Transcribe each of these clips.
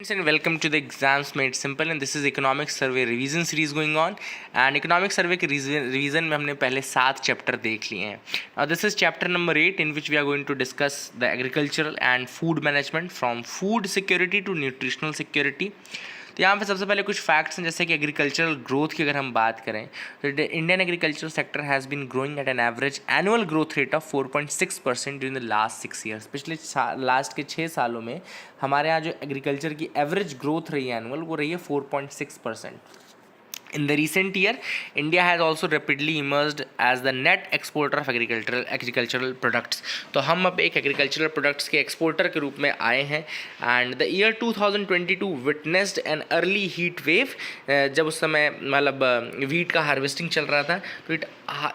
And welcome to the Exams Made Simple, and this is economic survey revision series going on. And economic survey के revision में हमने पहले 7 chapter देख लिए हैं. Now this is chapter number 8 in which we are going to discuss the agricultural and food management from food security to nutritional security. तो यहाँ पे सबसे पहले कुछ फैक्ट्स हैं, जैसे कि एग्रीकल्चरल ग्रोथ की अगर हम बात करें तो Indian agriculture sector has been growing at an average annual growth rate of 4.6% during the last 6 years. पिछले लास्ट के 6 सालों में हमारे यहाँ जो एग्रीकल्चर की एवरेज ग्रोथ रही है एनुअल, वो रही है 4.6%. In the recent year, India has also rapidly emerged as the net exporter of agricultural products. तो हम अब एक agricultural products के exporter के रूप में आए हैं. And the year 2022 witnessed an early heat wave. जब उस समय मतलब wheat का harvesting चल रहा था, तो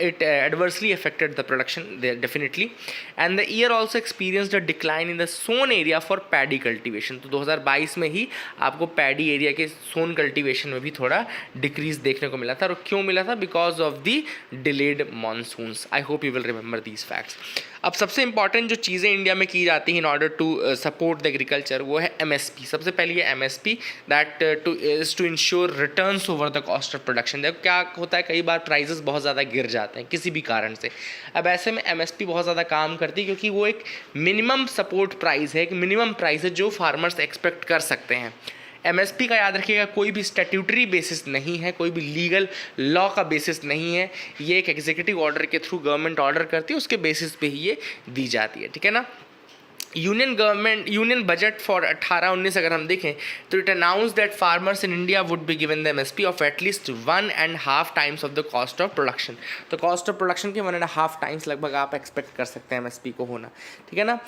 it adversely affected the production there definitely. And the year also experienced a decline in the sown area for paddy cultivation. तो 2022 में ही आपको paddy area के sown cultivation में भी थोड़ा डिक्रीज देखने को मिला था. और क्यों मिला था? Because of the delayed monsoons. I hope you will remember these facts. अब सबसे इंपॉर्टेंट जो चीज़ें इंडिया में की जाती हैं in order to support the agriculture, वो है एमएसपी. सबसे पहले ये MSP that is to ensure returns over the cost of production. जब क्या होता है, कई बार प्राइजेस बहुत ज़्यादा गिर जाते हैं किसी भी कारण से. अब ऐसे में एमएसपी बहुत ज़्यादा काम करती है, क्योंकि वो एक मिनिमम सपोर्ट प्राइस है, एक मिनिमम प्राइस है जो फार्मर्स एक्सपेक्ट कर सकते हैं. एमएसपी का याद रखिएगा, कोई भी स्टैट्यूटरी बेसिस नहीं है, कोई भी लीगल लॉ का बेसिस नहीं है. ये एक एग्जीक्यूटिव ऑर्डर के थ्रू गवर्नमेंट ऑर्डर करती है, उसके बेसिस पे ही ये दी जाती है. ठीक है ना. यूनियन बजट फॉर 18-19 अगर हम देखें तो it announce that farmers in India would be given the MSP of at least 1.5 times of the cost of production. तो कॉस्ट ऑफ प्रोडक्शन के 1.5 टाइम्स लगभग आप एक्सपेक्ट कर सकते हैं एमएसपी को होना. ठीक है ना.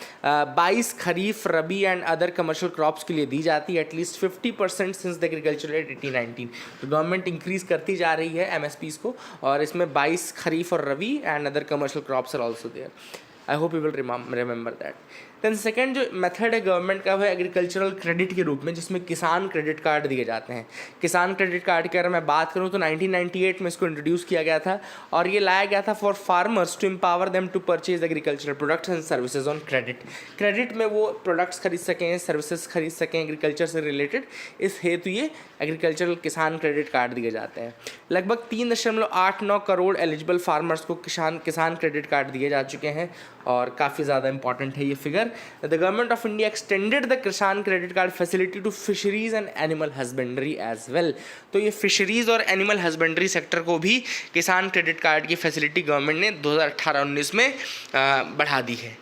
22 खरीफ, रबी एंड अदर कमर्शियल क्रॉप्स के लिए दी जाती है at least 50% since the agriculture eight 1819. तो गवर्नमेंट इंक्रीज करती जा रही है एमएसपीज़ को, और इसमें 22 खरीफ और rabi and other commercial crops are also there. I hope you will remember that. Then second जो मेथड है गवर्नमेंट का, वो है एग्रीकल्चरल क्रेडिट के रूप में, जिसमें किसान क्रेडिट कार्ड दिए जाते हैं. किसान क्रेडिट कार्ड की अगर मैं बात करूं तो 1998 में इसको इंट्रोड्यूस किया गया था, और ये लाया गया था for farmers to empower them to purchase agricultural products and services on credit. Credit में वो प्रोडक्ट्स खरीद सकें, सर्विसेज खरीद सकें एग्रीकल्चर से रिलेटेड. इस हेतु ये एग्रीकल्चरल किसान क्रेडिट कार्ड दिए जाते हैं. लगभग 3.89 करोड़ एलिजिबल फार्मर्स को किसान क्रेडिट कार्ड दिए जा चुके हैं, और काफ़ी ज़्यादा इंपॉर्टेंट है ये figure. The government of India extended the Kisan credit card facility to fisheries and animal husbandry as well. तो ये फिशरीज और एनिमल हस्बेंड्री सेक्टर को भी किसान क्रेडिट कार्ड की फैसिलिटी गवर्नमेंट ने 2018-19 में बढ़ा दी है.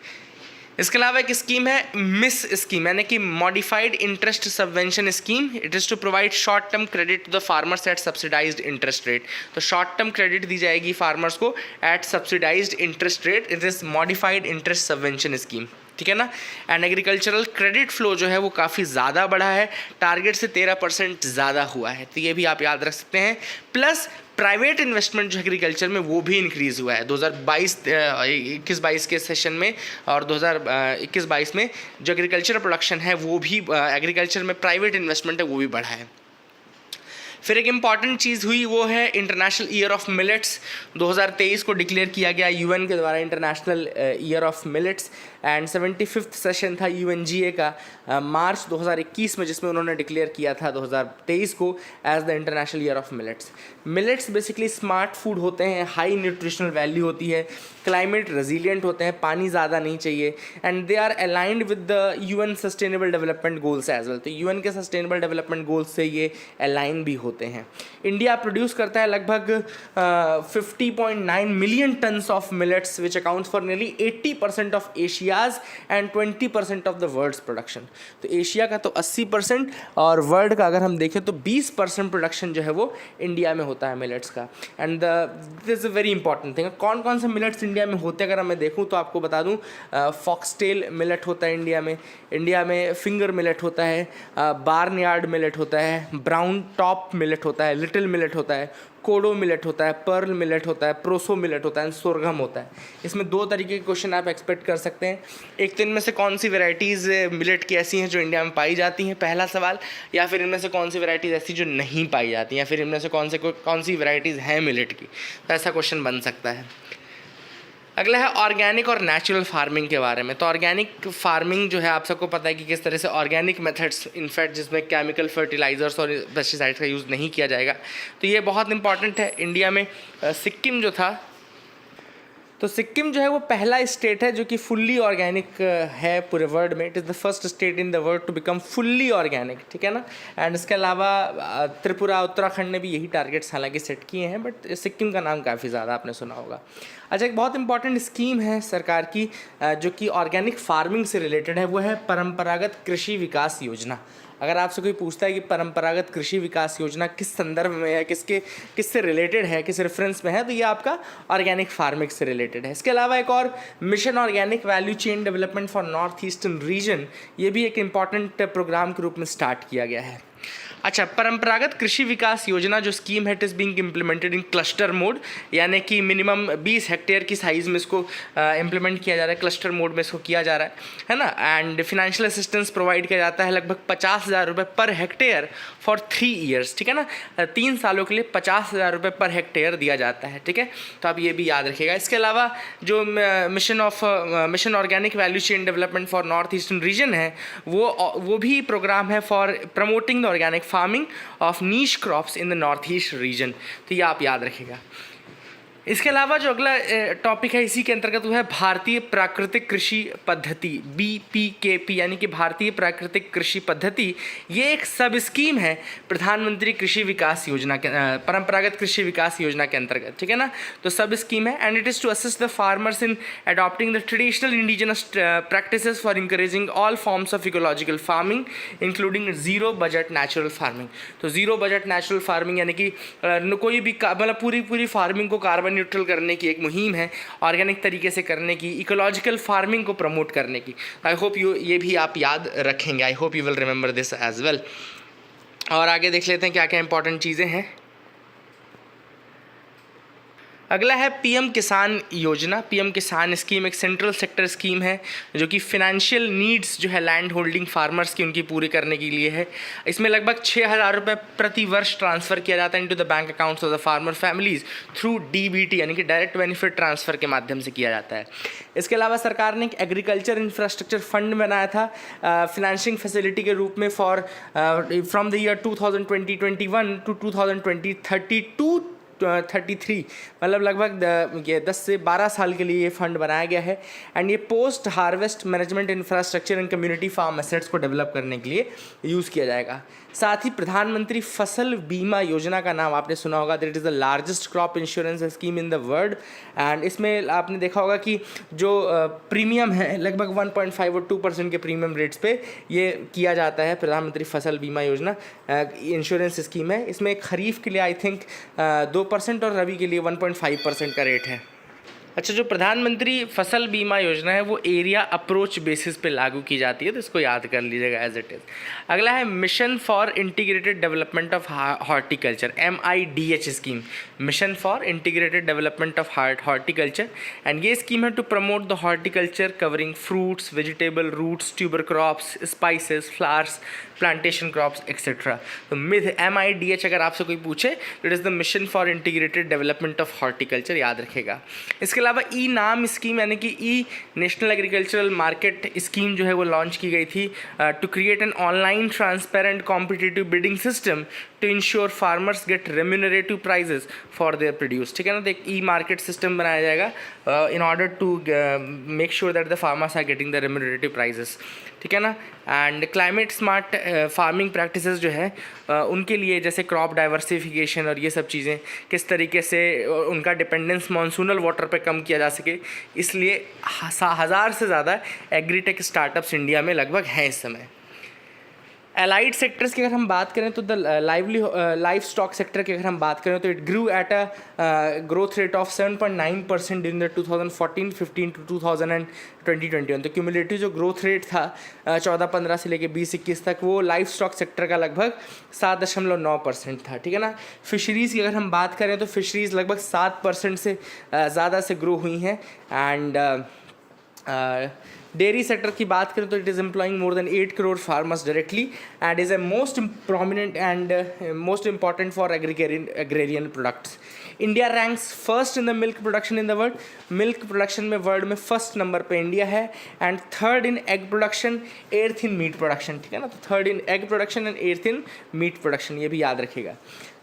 इसके अलावा एक स्कीम है मिस स्कीम, यानी कि modified interest subvention scheme. It is to provide short term credit to the farmers at subsidised interest rate. तो शॉर्ट टर्म क्रेडिट दी जाएगी फार्मर्स को at subsidised interest rate. It is modified interest subvention scheme. ठीक है ना. And agricultural credit flow जो है वो काफ़ी ज़्यादा बढ़ा है, टारगेट से 13% ज़्यादा हुआ है. तो ये भी आप याद रख सकते हैं. प्लस प्राइवेट इन्वेस्टमेंट जो एग्रीकल्चर में वो भी इंक्रीज़ हुआ है 2021-22 के सेशन में, और 2021-22 में जो एग्रीकल्चर प्रोडक्शन है वो भी एग्रीकल्चर में प्राइवेट इन्वेस्टमेंट है वो भी बढ़ा है. फिर एक इम्पॉर्टेंट चीज़ हुई, वो है इंटरनेशनल ईयर ऑफ मिलेट्स. 2023 को डिक्लेयर किया गया यूएन के द्वारा international year of millets. And 75th session था यूएनजीए का मार्च 2021 में, जिसमें उन्होंने डिक्लेयर किया था 2023 को as the international year of millets. Millets basically smart food होते हैं, हाई न्यूट्रिशनल वैल्यू होती है, क्लाइमेट रेजिलिएंट होते हैं, पानी ज़्यादा नहीं चाहिए, and they are aligned with the UN sustainable development goals as well. तो यूएन के सस्टेनेबल डेवलपमेंट गोल्स से ये अलाइन भी होते हैं. इंडिया प्रोड्यूस करता है लगभग 50.9 million tons of millets, which accounts for nearly 80% of Asia's and 20% of the world's production. तो एशिया का तो 80%, और वर्ल्ड का अगर हम देखें तो 20% प्रोडक्शन जो है वो इंडिया में होता है मिलेट्स का. And this is a very important thing. कौन कौन से मिलेट्स इंडिया में होते हैं अगर मैं देखूँ तो आपको बता दूँ, फॉक्सटेल मिलेट होता है इंडिया में फिंगर मिलेट होता है, बार्नयार्ड मिलेट होता है, ब्राउन टॉप मिलेट होता है, लिटिल मिलेट होता है, कोडो मिलेट होता है, पर्ल मिलेट होता है, प्रोसो मिलेट होता है, सोरगम होता है. इसमें 2 तरीके के क्वेश्चन आप एक्सपेक्ट कर सकते हैं. एक तो इनमें से कौन सी वैरायटीज़ मिलेट की ऐसी हैं जो इंडिया में पाई जाती हैं, पहला सवाल. या फिर इनमें से कौन सी वैरायटीज़ ऐसी जो नहीं पाई जाती, या फिर इनमें से कौन सी वैरायटीज़ हैं मिलेट की. तो ऐसा क्वेश्चन बन सकता है. अगला है ऑर्गेनिक और नेचुरल फार्मिंग के बारे में। तो ऑर्गेनिक फार्मिंग जो है आप सबको पता है कि किस तरह से ऑर्गेनिक मेथड्स, इनफैक्ट जिसमें केमिकल फर्टिलाइजर्स और पेस्टिसाइड्स का यूज़ नहीं किया जाएगा, तो ये बहुत इंपॉर्टेंट है। इंडिया में सिक्किम जो था, तो सिक्किम जो है वो पहला स्टेट है जो कि फुल्ली ऑर्गेनिक है पूरे वर्ल्ड में। It is the first state in the world to become fully organic, ठीक है ना। एंड इसके अलावा त्रिपुरा, उत्तराखंड ने भी यही टारगेट्स हालांकि सेट किए हैं, बट सिक्किम का नाम काफ़ी ज़्यादा आपने सुना होगा। अच्छा, एक बहुत इंपॉर्टेंट स्कीम है सरकार की जो कि ऑर्गेनिक फार्मिंग से रिलेटेड है, वो है परंपरागत कृषि विकास योजना। अगर आपसे कोई पूछता है कि परंपरागत कृषि विकास योजना किस संदर्भ में है, किससे रिलेटेड है, किस रेफरेंस में है, तो ये आपका ऑर्गेनिक फार्मिंग से रिलेटेड है। इसके अलावा एक और mission organic value chain development for north eastern region, ये भी एक इम्पॉर्टेंट प्रोग्राम के रूप में स्टार्ट किया गया है। अच्छा, परंपरागत कृषि विकास योजना जो स्कीम है, it is being implemented in cluster mode, यानी कि मिनिमम 20 हेक्टेयर की साइज़ में इसको इम्प्लीमेंट किया जा रहा है, क्लस्टर मोड में इसको किया जा रहा है ना। एंड फाइनेंशियल असिस्टेंस प्रोवाइड किया जाता है लगभग 50,000 रुपये पर हेक्टेयर फॉर 3 ईयर्स, ठीक है ना। 3 सालों के लिए 50,000 रुपये पर हेक्टेयर दिया जाता है, ठीक है। तो आप ये भी याद रखिएगा। इसके अलावा जो mission organic value chain development for north eastern region है, वो भी प्रोग्राम है for promoting the organic farming of niche crops in the north east region. तो ये आप याद रखिएगा। इसके अलावा जो अगला टॉपिक है इसी के अंतर्गत, वो है भारतीय प्राकृतिक कृषि पद्धति, BPKP, यानी कि भारतीय प्राकृतिक कृषि पद्धति। ये एक सब स्कीम है प्रधानमंत्री कृषि विकास योजना के, परंपरागत कृषि विकास योजना के अंतर्गत, ठीक है ना। तो सब स्कीम है and it is to assist the farmers in adopting the traditional indigenous practices for encouraging all forms of ecological farming including zero budget natural farming. तो जीरो बजट नेचुरल फार्मिंग यानी कि कोई भी मतलब पूरी फार्मिंग को carbon neutral करने की एक मुहिम है, ऑर्गेनिक तरीके से करने की, इकोलॉजिकल फार्मिंग को प्रमोट करने की। आई होप ये भी आप याद रखेंगे। I hope you will remember this as well. और आगे देख लेते हैं क्या क्या इंपॉर्टेंट चीज़ें हैं। अगला है पीएम किसान योजना। पीएम किसान स्कीम एक सेंट्रल सेक्टर स्कीम है जो कि फिनेंशियल नीड्स जो है लैंड होल्डिंग फार्मर्स की, उनकी पूरी करने के लिए है। इसमें लगभग 6,000 रुपये प्रति वर्ष ट्रांसफ़र किया जाता है into the bank accounts of the farmer families through DBT, यानी कि डायरेक्ट बेनिफिट ट्रांसफ़र के माध्यम से किया जाता है। इसके अलावा सरकार ने एक एग्रीकल्चर इंफ्रास्ट्रक्चर फंड बनाया था फिनेंशिंग फैसिलिटी के रूप में for from the year 2021 to 2033, मतलब लगभग ये 10 से 12 साल के लिए ये फंड बनाया गया है। एंड ये post harvest management infrastructure and community farm assets को डेवलप करने के लिए यूज़ किया जाएगा। साथ ही प्रधानमंत्री फसल बीमा योजना का नाम आपने सुना होगा। That is the largest crop insurance scheme in the world. And इसमें आपने देखा होगा कि जो प्रीमियम है लगभग 1.5 और 2% के प्रीमियम रेट्स पे ये किया जाता है। प्रधानमंत्री फसल बीमा योजना इंश्योरेंस स्कीम है। इसमें खरीफ के लिए आई थिंक 2% और रबी के लिए 1.5% का रेट है। अच्छा, जो प्रधानमंत्री फसल बीमा योजना है वो एरिया अप्रोच बेसिस पे लागू की जाती है, तो इसको याद कर लीजिएगा एज इट इज़। अगला है mission for integrated development of horticulture, MIDH scheme, mission for integrated development of horticulture. And ये स्कीम है to promote the horticulture covering fruits, vegetable, roots, tuber crops, spices, flowers, plantation crops etcetera. तो MIDH अगर आपसे कोई पूछे, it is the mission for integrated development of horticulture, याद रखेगा। इसके अलावा नाम स्कीम यानी कि नेशनल एग्रीकल्चरल मार्केट स्कीम जो है वो लॉन्च की गई थी to create an online transparent competitive bidding system to ensure farmers get remunerative prices for their produce, ठीक है ना। तो एक मार्केट सिस्टम बनाया जाएगा in order to make sure that the farmers are getting the remunerative prices, ठीक है ना। And climate smart farming practices जो है उनके लिए, जैसे क्रॉप डाइवर्सिफिकेशन और ये सब चीज़ें, किस तरीके से उनका डिपेंडेंस मानसूनल वाटर पे कम किया जा सके, इसलिए 1000 से ज़्यादा एग्रीटेक स्टार्टअप्स इंडिया में लगभग हैं इस समय। एलाइड सेक्टर्स की अगर हम बात करें तो द लाइफ स्टॉक सेक्टर की अगर हम बात करें तो it grew at a growth rate of 7.9% in the 2014-15 to 2020-21। तो क्यूमुलेटिव जो ग्रोथ रेट था 14-15 से लेके 20-21 तक, वो लाइफ स्टॉक सेक्टर का लगभग 7.9% था, ठीक है ना। फिशरीज़ की अगर हम बात करें तो फिशरीज़ लगभग 7% से ज़्यादा से ग्रो हुई हैं। एंड डेयरी सेक्टर की बात करें तो it is employing more than 8 crore farmers directly and is a most prominent and most important for agrarian products. India ranks first in the milk production in the world. Milk production में world में first number पे India है and third in egg production, eighth in meat production. ठीक है ना, तो third in egg production and eighth in meat production, ये भी याद रखिएगा.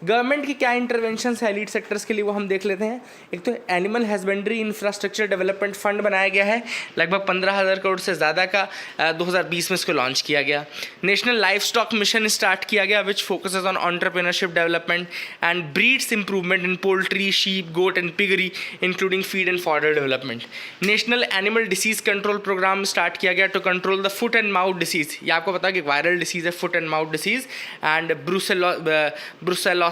गवर्नमेंट की क्या इंटरवेंशन है एलीट सेक्टर्स के लिए वो हम देख लेते हैं. एक तो animal husbandry infrastructure development fund बनाया गया है, लगभग 15,000 करोड़ से ज़्यादा का 2020 में इसको लॉन्च किया गया. National livestock mission start किया गया which focuses on entrepreneurship development and breeds improvement in poultry, sheep, goat and piggery including feed and fodder development. National animal disease control programme start किया गया to control the foot and mouth disease. ये आपको पता है कि viral disease है foot and mouth disease and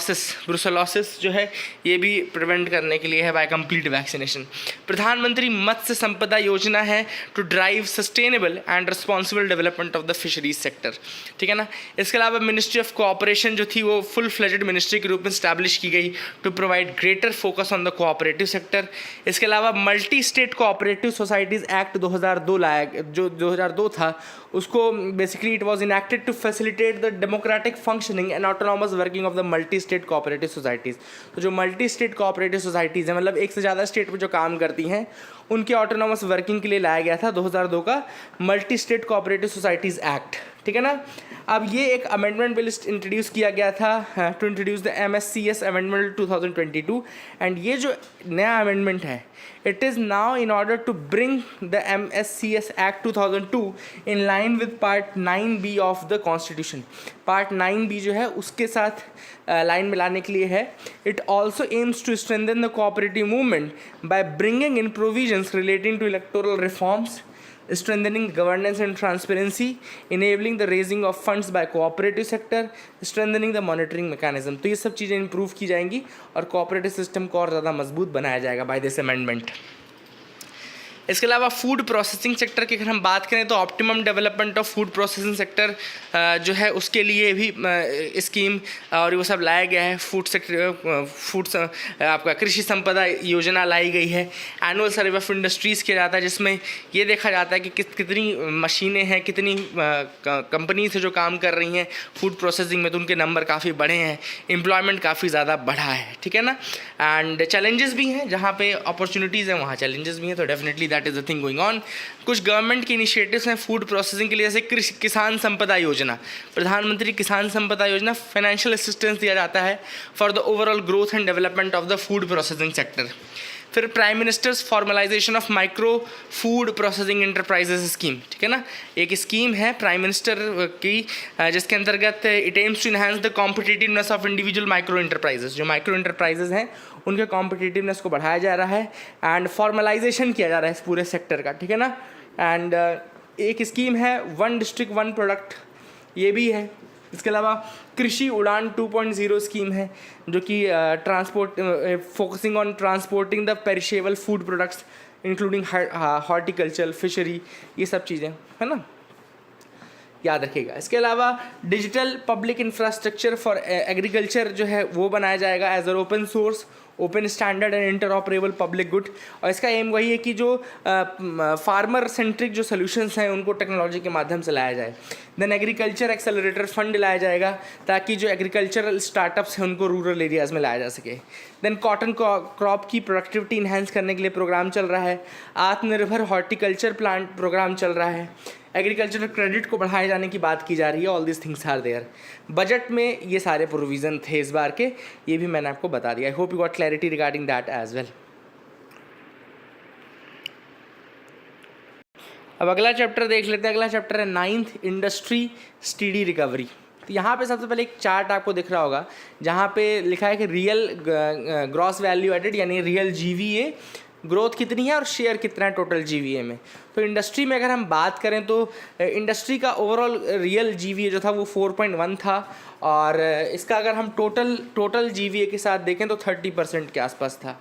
brucellosis जो है ये भी प्रिवेंट करने के लिए है बाय कंप्लीट वैक्सीनेशन. प्रधानमंत्री मत्स्य संपदा योजना है to drive sustainable and responsible development of the fisheries sector. ठीक है ना. इसके अलावा मिनिस्ट्री ऑफ कोऑपरेशन जो थी वो फुल फ्लेजेड मिनिस्ट्री के रूप में स्टैब्लिश की गई to provide greater focus on the cooperative sector. इसके अलावा multi state cooperative societies act 2002 लाया, जो 2002 था, उसको basically it was enacted to facilitate the democratic functioning and autonomous working of the multi state cooperative societies. तो जो multi state cooperative societies हैं, मतलब एक से ज़्यादा स्टेट में जो काम करती हैं, उनके ऑटोनॉमस वर्किंग के लिए लाया गया था 2002 का multi state cooperative societies act. ठीक है ना. अब ये एक अमेंडमेंट बिल इंट्रोड्यूस किया गया था to introduce the MSCS amendment 2022 and ये जो नया अमेंडमेंट है it is now in order to bring the MSCS act 2002 in line with part 9B of the constitution. Part 9B जो है उसके साथ लाइन मिलाने के लिए है. It also aims to strengthen the cooperative movement by bringing in provisions relating to electoral reforms, strengthening governance and transparency, enabling the raising of funds by cooperative sector, strengthening the monitoring mechanism. तो ये सब चीज़ें improve की जाएंगी और cooperative system को और ज़्यादा मजबूत बनाया जाएगा बाय दिस अमेंडमेंट. इसके अलावा फूड प्रोसेसिंग सेक्टर की अगर हम बात करें तो optimum development of food processing sector जो है उसके लिए भी स्कीम और वो सब लाया गया है. फूड सेक्टर आपका कृषि संपदा योजना लाई गई है. एनुअल सर्वे ऑफ इंडस्ट्रीज़ किया जाता है जिसमें ये देखा जाता है कि कितनी मशीनें हैं, कितनी कंपनीज है जो काम कर रही हैं फूड प्रोसेसिंग में, तो उनके नंबर काफ़ी बढ़े हैं, एम्प्लॉयमेंट काफ़ी ज़्यादा बढ़ा है. ठीक है ना. एंड चैलेंजेस भी हैं, जहाँ पे अपॉर्चुनिटीज़ हैं वहाँ चैलेंजेस भी हैं, तो definitely that is the thing going on. कुछ गवर्नमेंट के इनिशिएटिव्स हैं फूड प्रोसेसिंग के लिए, जैसे किसान संपदा योजना, प्रधानमंत्री किसान संपदा योजना. फाइनेंशियल असिस्टेंस दिया जाता है for the overall growth and development of the food processing sector. फिर prime minister's formalisation of micro food processing enterprises scheme. ठीक है ना. एक स्कीम है प्राइम मिनिस्टर की जिसके अंतर्गत it aims to enhance the competitiveness of individual micro enterprises. जो माइक्रो इंटरप्राइजेस हैं उनके कॉम्पिटिटिवनेस को बढ़ाया जा रहा है एंड फॉर्मलाइजेशन किया जा रहा है इस पूरे सेक्टर का. ठीक है ना. एंड एक स्कीम है वन डिस्ट्रिक्ट वन प्रोडक्ट, ये भी है. इसके अलावा कृषि उड़ान 2.0 स्कीम है जो कि transport focusing on transporting the perishable food products including horticulture, fishery, ये सब चीज़ें है ना, याद रखिएगा. इसके अलावा digital public infrastructure for agriculture जो है वो बनाया जाएगा as a open source, open standard and interoperable public good. और इसका एम वही है कि जो फार्मर सेंट्रिक जो सोल्यूशंस हैं उनको टेक्नोलॉजी के माध्यम से लाया जाए. देन एग्रीकल्चर एक्सेलरेटर फंड लाया जाएगा ताकि जो एग्रीकल्चरल स्टार्टअप्स हैं उनको रूरल एरियाज़ में लाया जा सके. देन कॉटन क्रॉप की प्रोडक्टिविटी इन्हेंस करने के लिए प्रोग्राम चल रहा है. आत्मनिर्भर हॉर्टिकल्चर प्लांट प्रोग्राम चल रहा है. एग्रीकल्चरल क्रेडिट को बढ़ाए जाने की बात की जा रही है. All this things are there. Budget में ये सारे प्रोविज़न थे इस बार के, ये भी मैंने आपको बता दिया. I hope you got clarity regarding that as well. अब अगला चैप्टर देख लेते हैं. अगला चैप्टर है 9th इंडस्ट्री स्टीडी रिकवरी. तो यहाँ पे सबसे पहले एक चार्ट आपको दिख रहा होगा जहाँ पे लिखा है कि रियल ग्रॉस वैल्यू एडेड यानी रियल GVA ग्रोथ कितनी है और शेयर कितना है टोटल GVA में. तो इंडस्ट्री में अगर हम बात करें तो इंडस्ट्री का ओवरऑल रियल GVA जो था वो 4.1 था और इसका अगर हम टोटल GVA के साथ देखें तो 30% के आसपास था.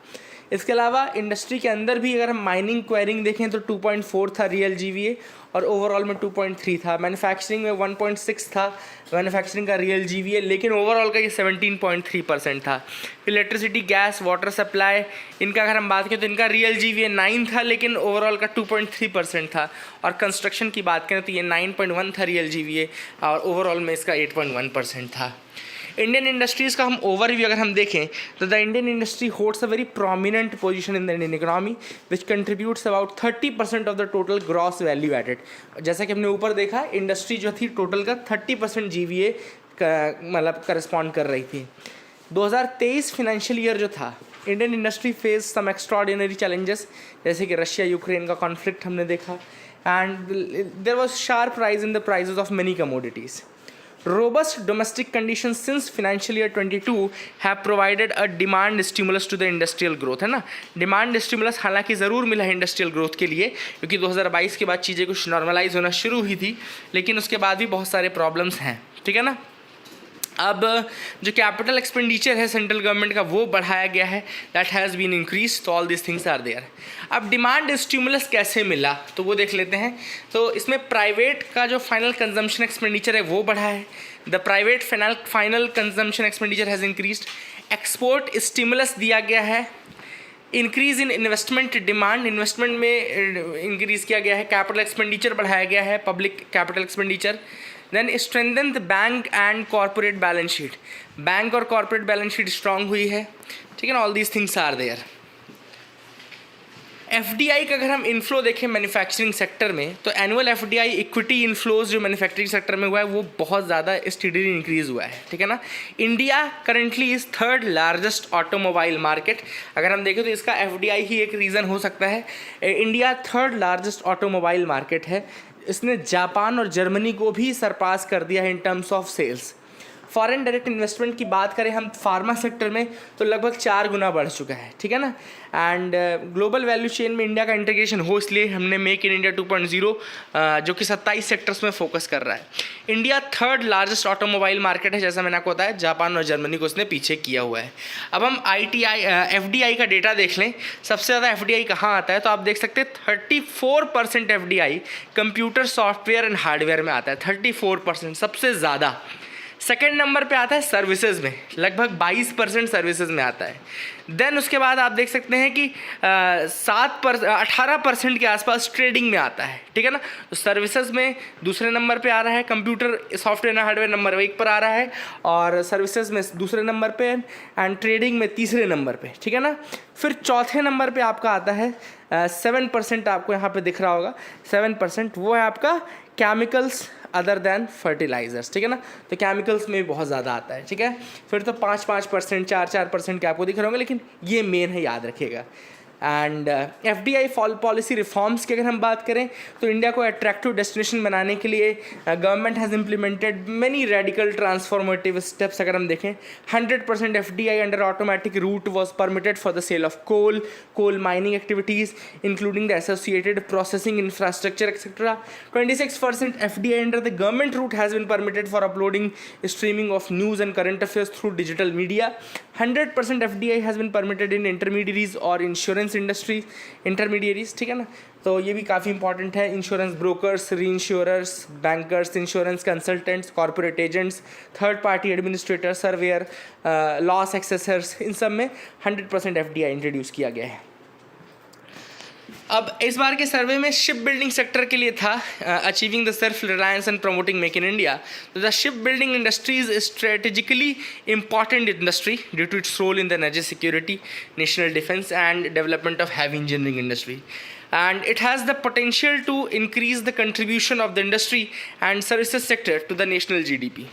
इसके अलावा इंडस्ट्री के अंदर भी अगर हम माइनिंग क्वेरिंग देखें तो 2.4 था रियल GVA और ओवरऑल में 2.3 था। मैन्युफैक्चरिंग में 1.6 था मैन्युफैक्चरिंग का रियल GVA, लेकिन ओवरऑल का ये 17.3% था। इलेक्ट्रिसिटी, गैस, वाटर सप्लाई, इनका अगर हम बात करें तो इनका रियल GVA 9 था लेकिन ओवरऑल का 2.3% था। और कंस्ट्रक्शन की बात करें तो ये 9.1 था रियल GVA और ओवरऑल में इसका 8.1% था। इंडियन इंडस्ट्रीज़ का हम ओवरव्यू अगर हम देखें तो the Indian industry holds a very prominent position in the Indian economy which contributes about 30% of the total gross value added. जैसा कि हमने ऊपर देखा, इंडस्ट्री जो थी टोटल का 30% GVA मतलब करस्पॉन्ड कर रही थी। 2023 फाइनेंशियल ईयर जो था, Indian industry face some extraordinary challenges, जैसे कि रशिया यूक्रेन का कॉन्फ्लिक्ट हमने देखा, and there was sharp rise in the prices of many commodities. Robust domestic conditions since financial year 22 have provided a demand stimulus to the industrial growth, है ना। Demand stimulus हालांकि ज़रूर मिला है industrial growth के लिए, क्योंकि 2022 के बाद चीज़ें कुछ नॉर्मलाइज होना शुरू हुई थी, लेकिन उसके बाद भी बहुत सारे प्रॉब्लम्स हैं, ठीक है ना। अब जो कैपिटल एक्सपेंडिचर है सेंट्रल गवर्नमेंट का वो बढ़ाया गया है, दैट हैज़ बीन इंक्रीज, तो all this things are there. अब डिमांड स्टिमुलस कैसे मिला तो वो देख लेते हैं। तो इसमें प्राइवेट का जो फाइनल कंजम्पशन एक्सपेंडिचर है वो बढ़ा है, the private final consumption expenditure has increased. Export stimulus दिया गया है, increase in investment demand, investment में इंक्रीज़ किया गया है, कैपिटल एक्सपेंडिचर बढ़ाया गया है, public capital expenditure. Then strengthen the bank and corporate balance sheet, bank और कॉर्पोरेट बैलेंस शीट स्ट्रांग हुई है, ठीक है ना। All these things are there. FDI का अगर हम इन्फ्लो देखें मैन्युफैक्चरिंग सेक्टर में तो एनुअल FDI इक्विटी इन्फ्लोज जो मैन्युफैक्चरिंग सेक्टर में हुआ है वो बहुत ज़्यादा स्टेडली इंक्रीज़ हुआ है, ठीक है ना। India currently is third largest automobile market. अगर हम देखें तो इसका FDI ही एक रीज़न हो सकता है। India third largest automobile market है, इसने जापान और जर्मनी को भी सरपास कर दिया है in terms of sales. Foreign direct investment की बात करें हम फार्मा सेक्टर में तो लगभग 4 गुना बढ़ चुका है, ठीक है ना। एंड ग्लोबल वैल्यू चेन में इंडिया का इंटीग्रेशन हो, इसलिए हमने मेक इन इंडिया 2.0 जो कि 27 सेक्टर्स में फोकस कर रहा है। India third largest automobile market है, जैसा मैंने आपको बताया, जापान और जर्मनी को इसने पीछे किया हुआ है। अब हम FDI का डेटा देख लें, सबसे ज़्यादा FDI कहाँ आता है तो आप देख सकते हैं 34% FDI computer software and hardware में आता है, 34% सबसे ज़्यादा। सेकेंड नंबर पे आता है सर्विसेज में, लगभग 22% सर्विसेज में आता है। देन उसके बाद आप देख सकते हैं कि 18% के आसपास ट्रेडिंग में आता है, ठीक है ना। तो सर्विसेज में दूसरे नंबर पे आ रहा है, computer software and hardware number 1 पर आ रहा है, और सर्विसेज में दूसरे नंबर पे एंड ट्रेडिंग में तीसरे नंबर पे, ठीक है ना। फिर चौथे नंबर पे आपका आता है 7%, आपको यहाँ पे दिख रहा होगा 7%, वो है आपका केमिकल्स अदर दैन फर्टिलाइजर्स, ठीक है ना। तो केमिकल्स में भी बहुत ज़्यादा आता है, ठीक है। फिर तो 5% 4% के आपको दिख रहे होंगे, लेकिन ये मेन है, याद रखिएगा। एंड FDI पॉलिसी रिफॉर्म्स की अगर हम बात करें तो इंडिया को अट्रैक्टिव डेस्टिनेशन बनाने के लिए government has implemented many radical transformative steps. अगर हम देखें 100% FDI under automatic route was permitted for the sale of coal mining activities including the associated processing infrastructure etcetera. 26% FDI under the government route has been permitted for uploading streaming of news and current affairs through digital media. 100% FDI has been permitted in intermediaries और insurance industry intermediaries, ठीक है ना। तो ये भी काफ़ी important है। Insurance brokers, reinsurers, bankers, insurance consultants, corporate agents, third party administrator, surveyor, loss assessors, इन सब में 100% FDI इंट्रोड्यूस किया गया है। अब इस बार के सर्वे में शिप बिल्डिंग सेक्टर के लिए था achieving the self reliance and promoting make in India. तो the ship building industry is strategically important industry due to its role in the energy security, national defence and development of heavy engineering industry, and it has the potential to increase the contribution of the industry and services sector to the national GDP.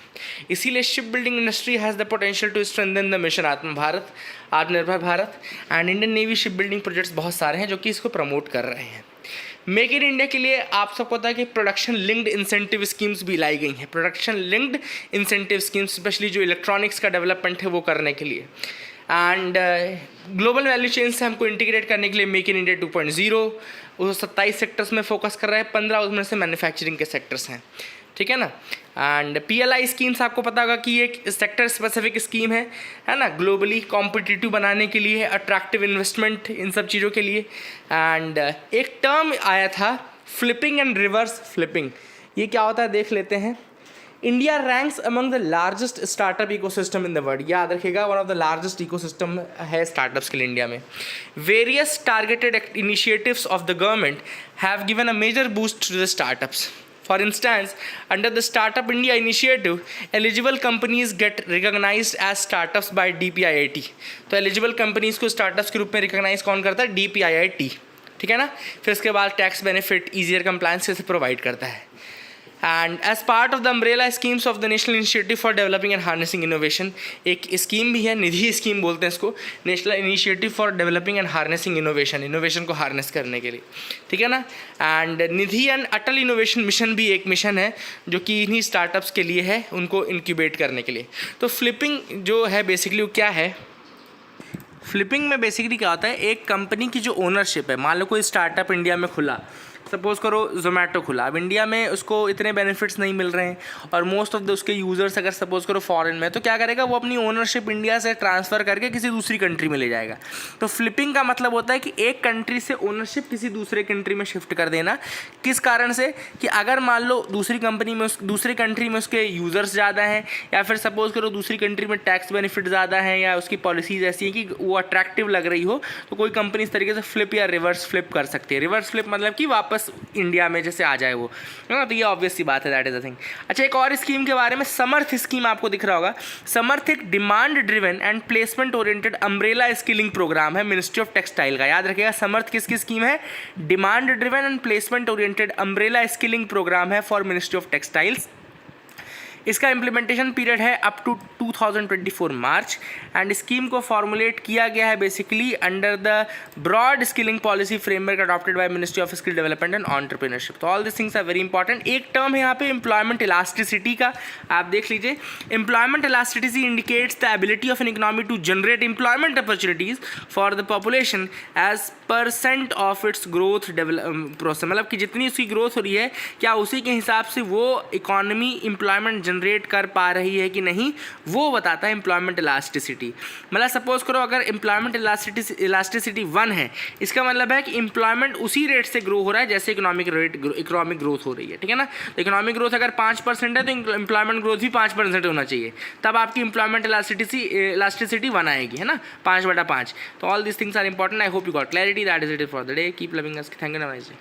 इसीलिए ship building industry has the potential to strengthen the mission Atmanirbhar Bharat, and Indian navy ship building projects बहुत सारे हैं जो कि इसको promote कर रहे हैं। मेक इन इंडिया के लिए आप सबको पता है कि प्रोडक्शन लिंक्ड इंसेंटिव स्कीम्स भी लाई गई हैं, production linked incentive schemes specially जो इलेक्ट्रॉनिक्स का डेवलपमेंट है वो करने के लिए। एंड ग्लोबल वैल्यू चेन से हमको इंटीग्रेट करने के लिए मेक इन इंडिया 2.0 वो 27 सेक्टर्स में फोकस कर रहा है, 15 उसमें से मैन्युफैक्चरिंग के सेक्टर्स हैं। ठीक है ना। एंड PLI स्कीम्स आपको पता होगा कि एक सेक्टर स्पेसिफिक स्कीम है ना, ग्लोबली कॉम्पिटिटिव बनाने के लिए, अट्रैक्टिव इन्वेस्टमेंट, इन सब चीज़ों के लिए। एंड एक टर्म आया था फ्लिपिंग एंड रिवर्स फ्लिपिंग, ये क्या होता है देख लेते हैं। India ranks among the largest startup ecosystem in the world, याद रखिएगा, one of the largest ecosystem है स्टार्टअप्स के लिए इंडिया में। Various targeted initiatives of the government have given a major boost to the startups. For instance, under the Startup India initiative, eligible companies get recognized as startups by DPIIT. तो eligible companies को startups के रूप में recognize कौन करता है? DPIIT, ठीक है ना। फिर उसके बाद टैक्स बेनिफिट, ईजियर कंप्लायंस से प्रोवाइड करता है। And as part of the umbrella schemes of the national institute for developing and harnessing innovation, एक स्कीम भी है, निधि स्कीम बोलते हैं इसको, national initiative for developing and harnessing innovation, innovation को हार्नेस करने के लिए, ठीक है ना। And Nidhi and Atal innovation mission भी एक मिशन है जो कि इन्हीं स्टार्टअप्स के लिए है, उनको इंक्यूबेट करने के लिए। तो फ्लिपिंग जो है बेसिकली वो क्या है? फ्लिपिंग में बेसिकली क्या होता है, एक कंपनी की जो ओनरशिप है, मान लो कोई स्टार्टअप इंडिया में खुला, सपोज़ करो जोमेटो खुला, अब इंडिया में उसको इतने बेनिफिट्स नहीं मिल रहे हैं और मोस्ट ऑफ द उसके यूज़र्स अगर सपोज़ करो फॉरेन में, तो क्या करेगा वो अपनी ओनरशिप इंडिया से ट्रांसफ़र करके किसी दूसरी कंट्री में ले जाएगा। तो फ्लिपिंग का मतलब होता है कि एक कंट्री से ओनरशिप किसी दूसरे कंट्री में शिफ्ट कर देना। किस कारण से? कि अगर मान लो दूसरी कंपनी में दूसरी कंट्री में उसके यूज़र्स ज़्यादा हैं, या फिर सपोज़ करो दूसरी कंट्री में टैक्स बेनिफिट ज़्यादा है, या उसकी पॉलिसीज़ ऐसी हैं कि वो अट्रैक्टिव लग रही हो, तो कोई कंपनी इस तरीके से फ्लिप या रिवर्स फ्लिप कर सकती है। रिवर्स फ्लिप मतलब कि वापस इंडिया में जैसे आ जाए वो, है ना। तो ये ऑब्वियस सी बात है, दैट इज द थिंग। अच्छा, एक और स्कीम के बारे में, समर्थ स्कीम आपको दिख रहा होगा। समर्थ एक demand driven and placement oriented umbrella skilling program है मिनिस्ट्री ऑफ टेक्सटाइल का। याद रखिएगा, समर्थ किसकी स्कीम है? Demand driven and placement oriented umbrella skilling program है फॉर मिनिस्ट्री ऑफ टेक्सटाइल्स। इसका इम्प्लीमेंटेशन पीरियड है up to 2024 March, and scheme को फॉर्मुलेट किया गया है basically under the broad skilling policy framework adopted by ministry of skill development and entrepreneurship. तो all this things are very important. एक term है यहाँ पे एम्प्लॉयमेंट इलास्टिसिटी का, आप देख लीजिए। Employment elasticity indicates the ability of an economy to generate employment opportunities for the population as percent of its growth process, मतलब कि जितनी उसकी ग्रोथ हो रही है, क्या उसी के हिसाब से वो इकोनॉमी एम्प्लॉयमेंट जनरेट कर पा रही है कि नहीं, वो बताता है एम्प्लॉयमेंट इलास्टिसिटी। मतलब सपोज करो अगर एम्प्लॉयमेंट इलास्टिसिटी 1 है, इसका मतलब है कि एम्प्लॉयमेंट उसी रेट से ग्रो हो रहा है जैसे इकोनॉमिक ग्रोथ हो रही है, ठीक है ना। तो इकोनॉमिक ग्रोथ अगर 5% है तो एम्प्लॉयमेंट ग्रोथ भी 5% होना चाहिए, तब आपकी एम्प्लॉयमेंट इलास्टिसिटी 1 आएगी, है ना, 5/5। तो all this things are important. I hope you got clarity. That is it for the day. Keep loving us. Thank you.